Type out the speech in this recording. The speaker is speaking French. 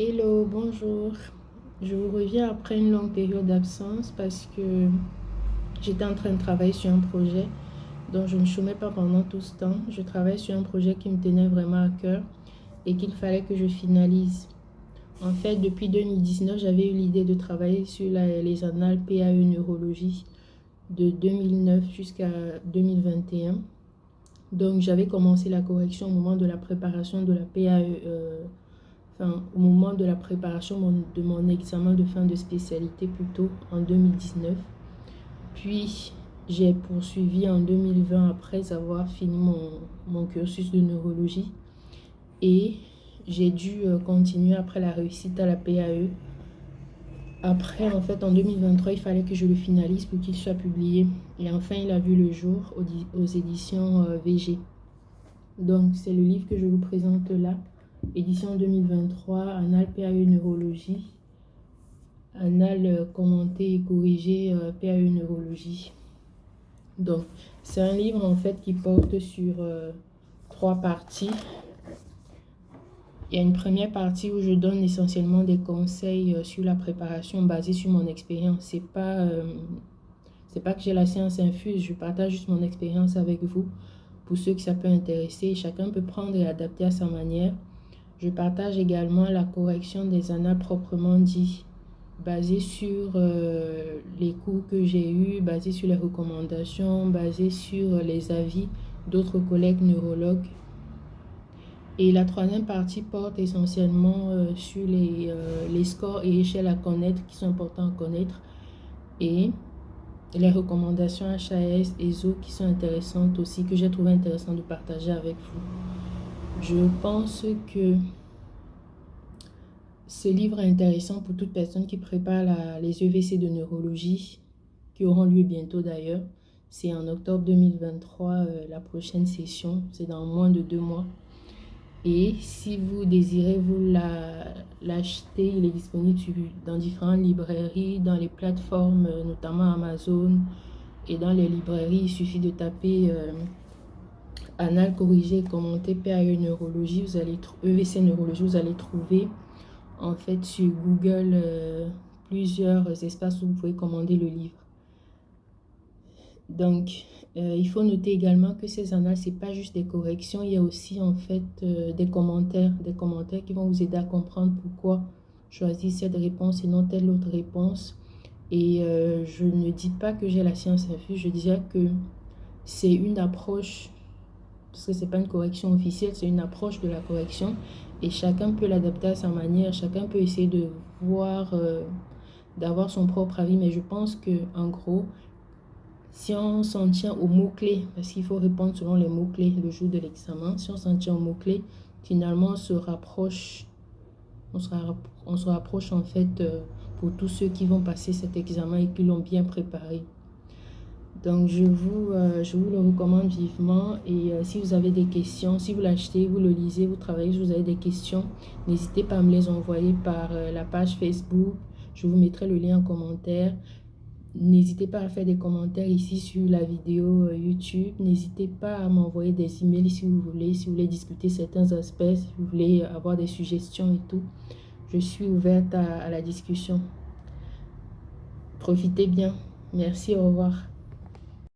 Hello, bonjour. Je vous reviens après une longue période d'absence parce que j'étais en train de travailler sur un projet dont je ne chômais pas pendant tout ce temps. Je travaille sur un projet qui me tenait vraiment à cœur et qu'il fallait que je finalise. En fait, depuis 2019, j'avais eu l'idée de travailler sur les annales PAE neurologie de 2009 jusqu'à 2021. Donc, j'avais commencé la correction au moment de la préparation de la PAE, au moment de la préparation de mon examen de fin de spécialité plutôt en 2019. Puis j'ai poursuivi en 2020 après avoir fini mon cursus de neurologie et j'ai dû continuer après la réussite à la PAE. Après, en fait, en 2023, il fallait que je le finalise pour qu'il soit publié. Et enfin, il a vu le jour aux éditions VG. Donc, c'est le livre que je vous présente là. Édition 2023, Annales PAE Neurologie. Annales commentées et corrigées PAE Neurologie. Donc, c'est un livre en fait qui porte sur trois parties. Il y a une première partie où je donne essentiellement des conseils sur la préparation basée sur mon expérience. C'est pas que j'ai la science infuse, je partage juste mon expérience avec vous. Pour ceux que ça peut intéresser, chacun peut prendre et adapter à sa manière. Je partage également la correction des annales proprement dit, basée sur les cours que j'ai eus, basée sur les recommandations, basée sur les avis d'autres collègues neurologues. Et la troisième partie porte essentiellement sur les scores et échelles à connaître qui sont importants à connaître et les recommandations HAS et ZO qui sont intéressantes aussi, que j'ai trouvé intéressant de partager avec vous. Je pense que ce livre est intéressant pour toute personne qui prépare les EVC de neurologie, qui auront lieu bientôt d'ailleurs. C'est en octobre 2023, la prochaine session. C'est dans moins de 2 mois. Et si vous désirez vous l'acheter, il est disponible dans différentes librairies, dans les plateformes, notamment Amazon. Et dans les librairies, il suffit de taper Annales corrigées et commentées PAE Neurologie, EVC Neurologie, vous allez trouver en fait sur Google plusieurs espaces où vous pouvez commander le livre. Donc, il faut noter également que ces annales, ce n'est pas juste des corrections, il y a aussi en fait des commentaires qui vont vous aider à comprendre pourquoi choisir cette réponse et non telle autre réponse. Et je ne dis pas que j'ai la science infuse, je dirais que c'est une approche, parce que ce n'est pas une correction officielle, c'est une approche de la correction. Et chacun peut l'adapter à sa manière, chacun peut essayer de voir, d'avoir son propre avis. Mais je pense que en gros, si on s'en tient aux mots-clés, parce qu'il faut répondre selon les mots-clés le jour de l'examen, si on s'en tient aux mots-clés, finalement on se rapproche en fait pour tous ceux qui vont passer cet examen et qui l'ont bien préparé. Donc je vous le recommande vivement. Et si vous avez des questions, si vous l'achetez, vous le lisez, vous travaillez, si vous avez des questions, n'hésitez pas à me les envoyer par la page Facebook. Je vous mettrai le lien en commentaire. N'hésitez pas à faire des commentaires ici sur la vidéo YouTube. N'hésitez pas à m'envoyer des emails si vous voulez discuter certains aspects, si vous voulez avoir des suggestions et tout. Je suis ouverte à la discussion. Profitez bien. Merci, au revoir.